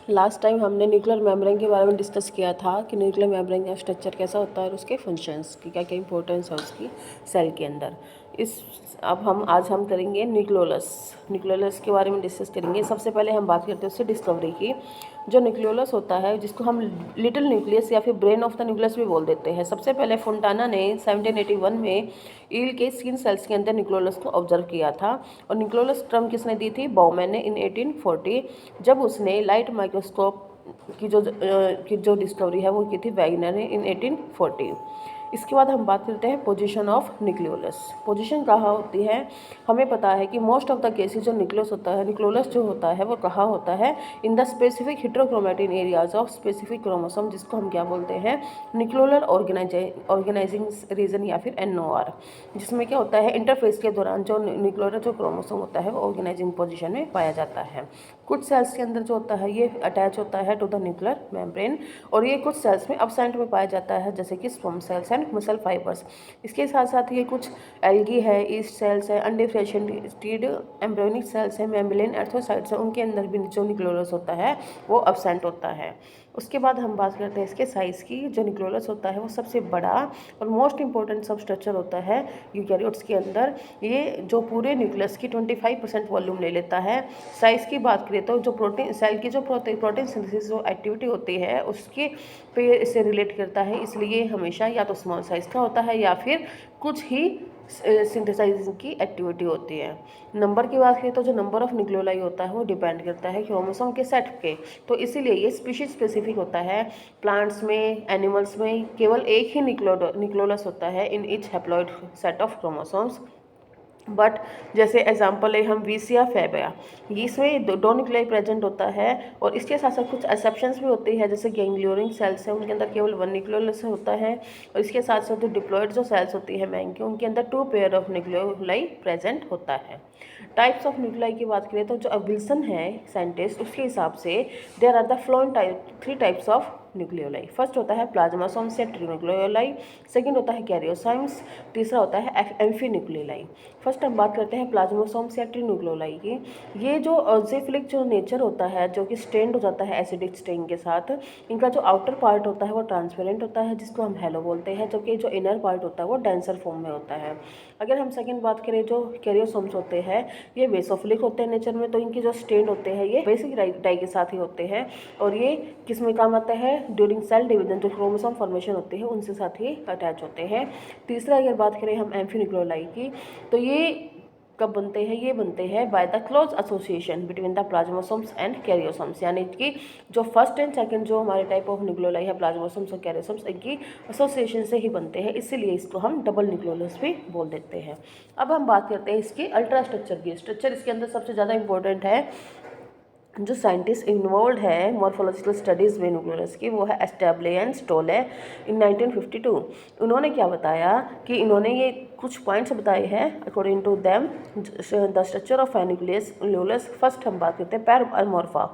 Last time हमने nuclear membrane के बारे में डिस्कस किया था कि न्यूक्लियर मेम्ब्रेन का स्ट्रक्चर कैसा होता है और उसके फंक्शंस की क्या क्या इंपॉर्टेंस है उसकी सेल के अंदर। आज हम करेंगे न्यूक्लियोलस के बारे में डिस्कस करेंगे। सबसे पहले हम बात करते हैं उससे डिस्कवरी की। जो न्यूक्लियोलस होता है, जिसको हम लिटिल न्यूक्लियस या फिर ब्रेन ऑफ द न्यूक्लियस भी बोल देते हैं। सबसे पहले फोंटाना ने 1781 में ईल के स्किन सेल्स के अंदर न्यूक्लियोलस को ऑब्जर्व किया था। और न्यूक्लियोलस टर्म किसने दी थी? बाउमैन ने इन 1840, जब उसने लाइट माइक्रोस्कोप की जो डिस्कवरी है वो की थी वैगनर ने इन 1840। इसके बाद हम बात करते हैं पोजीशन ऑफ न्यूक्लियोलस। पोजीशन कहाँ होती है? हमें पता है कि मोस्ट ऑफ द केसेस जो न्यूक्लियोलस जो होता है वो कहाँ होता है? In the specific heterochromatin areas of specific chromosome, जिसको हम क्या बोलते हैं? न्यूक्लियोलर ऑर्गेनाइजिंग रीजन या फिर NOR, जिसमें क्या होता है? इंटरफेस के दौरान जो न्यूक्लियोलर जो क्रोमोसोम होता है वो ऑर्गेनाइजिंग पोजीशन में पाया जाता है। कुछ सेल्स के अंदर जो होता है ये अटैच होता है टू द न्यूक्लियर मेम्ब्रेन, और ये कुछ सेल्स में एब्सेंट में पाया जाता है, जैसे कि sperm cells and muscle fibres. इसके साथ साथ ये कुछ एल्गी है, ईस्ट सेल्स है, अनडिफरेंशिएटेड एम्ब्रियोनिक सेल्स है, मेम्ब्रेन एर्थोसाइट्स है, उनके अंदर भी जो न्यूक्लियोलस होता है वो एब्सेंट होता है। उसके बाद हम बात करते हैं इसके साइज़ की। जो न्यूक्लियोलस होता है वो सबसे बड़ा और मोस्ट इंपॉर्टेंट सब स्ट्रक्चर होता है यूकैरियोट्स के अंदर। ये जो पूरे न्यूक्लियस की 25% वॉल्यूम ले लेता है। साइज़ की बात करें तो जो प्रोटीन सेल की जो प्रोटीन सिंथेसिस जो एक्टिविटी होती है उसके पे इससे रिलेट करता है, इसलिए हमेशा या तो स्मॉल साइज़ का होता है या फिर कुछ ही सिंथेसाइजिंग की एक्टिविटी होती है। नंबर की बात करें तो जो नंबर ऑफ न्यूक्लियोलाई होता है वो डिपेंड करता है क्रोमोसोम के सेट पे, तो इसीलिए ये स्पीशीज स्पेसिफिक होता है। प्लांट्स में, एनिमल्स में केवल एक ही न्यूक्लियोलस होता है in each haploid set of chromosomes. But जैसे एग्जांपल है हम वीसिया फैबिया, इसमें दो न्यूक्लियाई प्रेजेंट होता है, और इसके साथ साथ कुछ एक्सेप्शंस भी होती है, जैसे गैंग्लियोनिक सेल्स है उनके अंदर केवल 1 न्यूक्लियोलस होता है, और इसके साथ साथ जो डिप्लॉइड जो सेल्स होती है मैंकी, उनके अंदर 2 पेयर ऑफ न्यूक्लियोलाई प्रेजेंट होता है। टाइप्स ऑफ न्यूक्लियाई की बात करें तो जो विल्सन है साइंटिस्ट, उसके हिसाब से there are the following 3 types of nucleoli. First होता है प्लाज्मासोम्स या ट्रिन्यूक्लियोलाई, सेकंड होता है कैरियोसाइम्स, तीसरा होता है एम्फीन्यूक्लियोलाई। फर्स्ट हम बात करते हैं प्लाज्मासोम्स या ट्रिन्यूक्लियोलाई की। ये जो अज़ोफिलिक जो नेचर होता है, जो कि स्टेन्ड हो जाता है एसिडिक स्टेन के साथ, इनका जो आउटर पार्ट होता है वो ट्रांसपेरेंट होता है, जिसको हम हेलो बोलते हैं, जबकि जो इनर पार्ट होता है वो डेंसर फॉर्म में होता है। अगर हम सेकंड बात करें, जो कैरियोसोम्स होते हैं ये बेसोफिलिक होते हैं नेचर में, तो इनके जो स्टेन होते हैं ये बेसिक डाई के साथ ही होते हैं, और ये किस में काम आता है? ड्यूरिंग सेल डिवीजन, जो क्रोमोसोम फॉर्मेशन होती है उनसे साथ ही अटैच होते हैं। तीसरा अगर बात करें हम एम्फीन्यूक्लियोलाई की, तो ये कब बनते हैं? ये बनते हैं by the close association between the plasmasomes and karyosomes, यानी कि जो फर्स्ट एंड सेकंड जो हमारे टाइप ऑफ न्यूक्लियोलाई है प्लाज्मासोम्स और कैरियोसोम्स, इनकी एसोसिएशन से ही बनते हैं, इसीलिए इसको हम डबल न्यूक्लियोलस भी बोल देते हैं। अब हम बात करते हैं इसके अल्ट्रा स्ट्रक्चर की। स्ट्रक्चर इसके अंदर सबसे ज़्यादा इंपॉर्टेंट है। जो साइंटिस्ट इन्वॉल्व है मॉर्फोलॉजिकल स्टडीज़ में न्यूक्लियोलस की, वो है एस्टेब्ले एंड स्टोले इन 1952। उन्होंने क्या बताया कि इन्होंने ये कुछ पॉइंट्स बताए हैं according to them the structure of nucleolus. First हम बात करते हैं पैरामॉर्फा।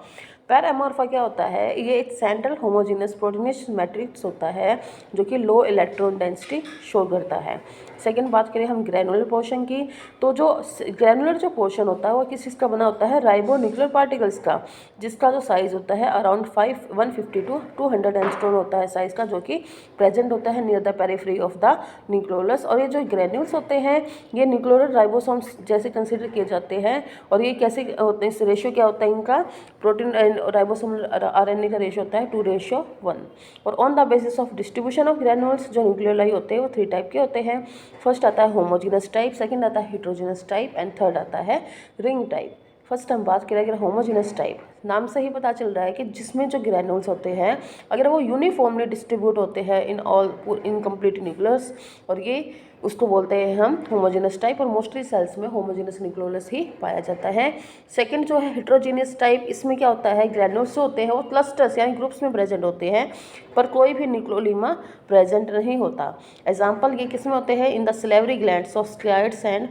पैरामॉर्फा क्या होता है? ये एक सेंट्रल होमोजीनियस प्रोटीनस मैट्रिक्स होता है जो कि लो इलेक्ट्रॉन डेंसिटी शो करता है। सेकंड बात करें हम ग्रैनुलर पोर्शन की, तो जो ग्रैनुलर जो पोर्शन होता है वो किस चीज़ का बना होता है? राइबोन्यूक्लियर पार्टिकल्स का, जिसका जो साइज़ होता है अराउंड 150 to 200 एंगस्ट्रॉम होता है साइज़ का, जो कि प्रेजेंट होता है near the periphery of the nucleolus. और ये जो ग्रैन्यूल्स होते हैं ये न्यूक्लियोलर राइबोसोम्स जैसे कंसिडर किए जाते हैं, और ये कैसे होते हैं? इस रेशियो क्या होता है इनका? प्रोटीन राइबोसोम RNA का रेशियो होता है 2:1। और on the basis of distribution of granules जो न्यूक्लियोलाई होते हैं वो 3 टाइप के होते हैं। फर्स्ट आता है होमोजीनस टाइप, सेकंड आता है हेटेरोजीनस टाइप, एंड थर्ड आता है रिंग टाइप। फर्स्ट हम बात करें अगर होमोजीनस टाइप, नाम से ही पता चल रहा है कि जिसमें जो ग्रैन्यूल्स होते हैं अगर वो यूनिफॉर्मली डिस्ट्रीब्यूट होते हैं इन कंप्लीट न्यूक्लियस, और ये उसको बोलते हैं हम होमोजेनस टाइप, और मोस्टली सेल्स में होमोजेनस न्यूक्लियोलस ही पाया जाता है। सेकंड जो है हेटेरोजीनियस टाइप, इसमें क्या होता है? ग्रैन्यूल्स जो होते हैं वो क्लस्टर्स यानी ग्रुप्स में प्रेजेंट होते हैं, पर कोई भी न्यूक्लियोलीमा प्रेजेंट नहीं होता। एग्जाम्पल ये किस में होते हैं? In the salivary glands of scrides and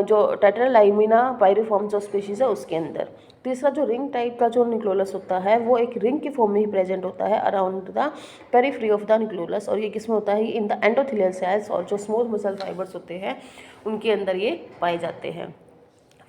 जो टेट्रालाइमिना पायरिफॉर्म जो स्पीशीज़ है उसके अंदर। तीसरा जो रिंग टाइप का जो न्यूक्लियोलस होता है वो एक रिंग की फॉर्म में ही प्रेजेंट होता है around the periphery of the nucleolus, और ये किसमें होता है? इन द एंडोथेलियल सेल्स और जो स्मॉल मसल फाइबर्स होते हैं उनके अंदर ये पाए जाते हैं।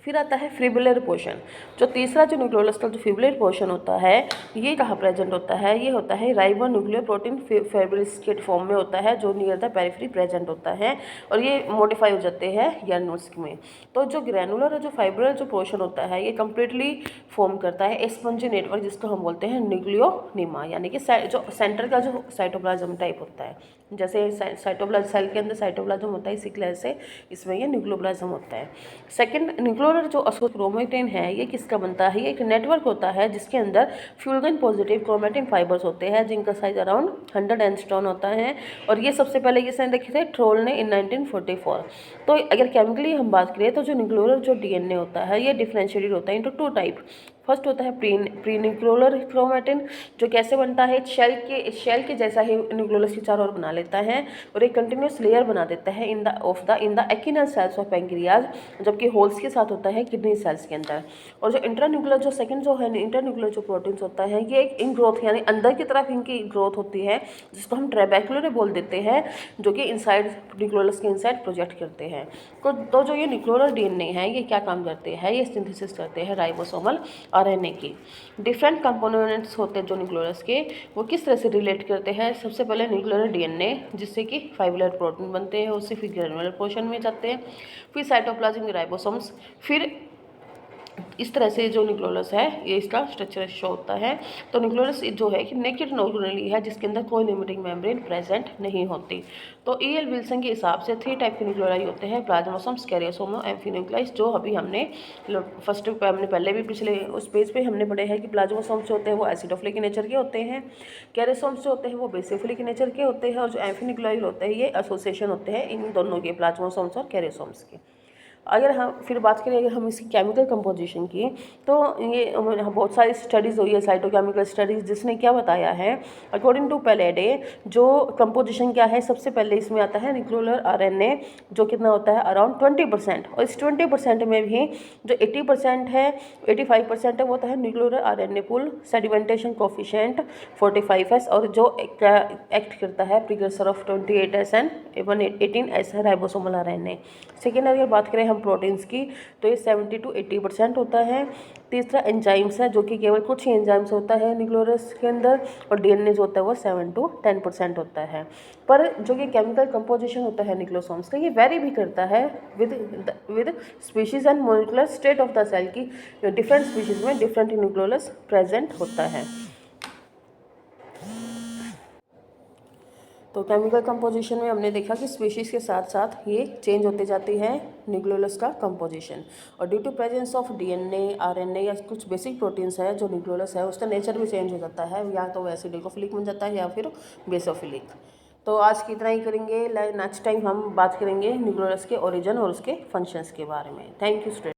फिर आता है फिब्रिलर पोर्शन। जो तीसरा जो न्यूक्लियोलस का जो फिब्रिलर पोर्शन होता है ये कहाँ प्रेजेंट होता है, ये होता है राइबो न्यूक्लियर प्रोटीन फाइब्रिल्स के फॉर्म में होता है, जो नियर द पेरिफेरी प्रेजेंट होता है और ये मॉडिफाई हो जाते हैं ग्रैनुल्स में। तो जो ग्रैनुलर और जो फाइब्रिलर जो पोर्शन होता है ये कम्प्लीटली फॉर्म करता है स्पंजी नेटवर्क, जिसको हम बोलते हैं न्यूक्लियोनिमा, यानी कि जो सेंटर का जो साइटोप्लाज्म टाइप होता है। जैसे साइटोप्लाज्म सेल के अंदर साइटोप्लाज्म होता है, इसी तरह से इसमें ये न्यूक्लियोप्लाज्म होता है। सेकंड, न्यूक्लियोलर जो क्रोमेटिन है ये किसका बनता है, ये एक नेटवर्क होता है जिसके अंदर फ्यूल्गन पॉजिटिव क्रोमेटिन फाइबर्स होते हैं जिनका साइज अराउंड 100 एंगस्ट्रॉन होता है। और ये सबसे पहले किसने देखे थे, ट्रोल ने इन 1944। तो अगर केमिकली हम बात करें तो जो न्यूक्लियोलर जो डीएनए होता है ये डिफरेंशिएटेड होता है इनटू 2 टाइप। फर्स्ट होता है प्री न्यूक्लियोलर क्रोमेटिन, जो कैसे बनता है, शेल के जैसा ही न्यूक्लियोलस के चारों ओर बना लेता है और एक कंटिन्यूस लेयर बना देता है in the acinar cells of pancreas, जबकि होल्स के साथ होता है किडनी सेल्स के अंदर। और जो इंटरन्यूक्लियर जो सेकंड जो है इंटरन्यूक्लियर जो प्रोटीन्स होता है ये एक इन ग्रोथ यानी अंदर की तरफ इनकी ग्रोथ होती है, जिसको हम ट्रेबेकुलर बोल देते हैं, जो कि इनसाइड न्यूक्लियोलस के इनसाइड प्रोजेक्ट करते हैं। तो जो ये न्यूक्लियोलर डीएनए है ये क्या काम करते हैं, ये सिंथेसिस करते हैं राइबोसोमल आरएनए की। डिफरेंट कंपोनेंट्स होते हैं जो न्यूक्लियोलस के, वो किस तरह से रिलेट करते हैं। सबसे पहले न्यूक्लियोलर डीएनए जिससे कि फाइब्रिलर प्रोटीन बनते हैं, उससे फिर ग्रैनुलर पोर्शन में जाते हैं, फिर साइटोप्लाज्म के राइबोसोम्स, फिर इस तरह से जो न्यूक्लियोलस है ये इसका स्ट्रक्चर शो होता है। तो न्यूक्लियोलस जो है कि नेकेड न्यूक्लियोली है जिसके अंदर कोई लिमिटिंग मेम्ब्रेन प्रेजेंट नहीं होती। तो ई एल विल्सन के हिसाब से 3 टाइप के न्यूक्लियोलाई होते हैं, प्लाज्मोसोम्स, कैरियोसोम और एम्फिन्यूक्लियस, जो अभी हमने पहले भी पिछले उस पेज पे हमने पढ़े हैं कि प्लाज्मोसोम्स जो होते हैं वो एसिडोफिलिक नेचर के होते हैं, कैरियोसोम्स जो होते हैं वो बेसिफिलिक नेचर के होते हैं, और जो एम्फिन्यूक्लियल होते हैं ये एसोसिएशन होते हैं इन दोनों के, प्लाज्मोसोम्स और कैरियोसोम्स के। अगर हम फिर बात करें अगर हम इसकी केमिकल कंपोजिशन की, तो ये बहुत सारी स्टडीज़ हुई है, साइटोकेमिकल स्टडीज़, जिसने क्या बताया है, अकॉर्डिंग टू पैलेडे जो कंपोजिशन क्या है, सबसे पहले इसमें आता है न्यूक्लियोलर आरएनए, जो कितना होता है अराउंड 20%, और इस 20% में भी जो 80% है 85% है वो होता है nucleolar RNA pool, sedimentation coefficient 45S, और जो एक्ट करता है precursor of 28S and 18S है राइबोसोमल आरएनए। सेकेंड अगर बात करें हम प्रोटीन्स की, तो ये 70 to 80% होता है। तीसरा एंजाइम्स है, जो कि केवल कुछ ही एंजाइम्स होता है न्यूक्लियोलस के अंदर, और डीएनए जो होता है वो 7 to 10% होता है। पर जो कि केमिकल कंपोजिशन होता है न्यूक्लियोसोम्स का ये वेरी भी करता है with species and molecular state of the cell की, डिफरेंट स्पीशीज में डिफरेंट न्यूक्लियोलस प्रेजेंट होता है। तो केमिकल कंपोजिशन में हमने देखा कि स्पीशीज़ के साथ साथ ये चेंज होते जाती है न्यूक्लियोलस का कंपोजिशन, और due to presence of DNA, RNA या कुछ बेसिक प्रोटीन्स है जो न्यूक्लियोलस है उसका नेचर भी चेंज हो जाता है, या तो वो एसिडोफिलिक बन जाता है या फिर बेसोफिलिक। तो आज की इतना ही करेंगे, नेक्स्ट टाइम हम बात करेंगे न्यूक्लियोलस के ओरिजिन और उसके फंक्शंस के बारे में। Thank you student.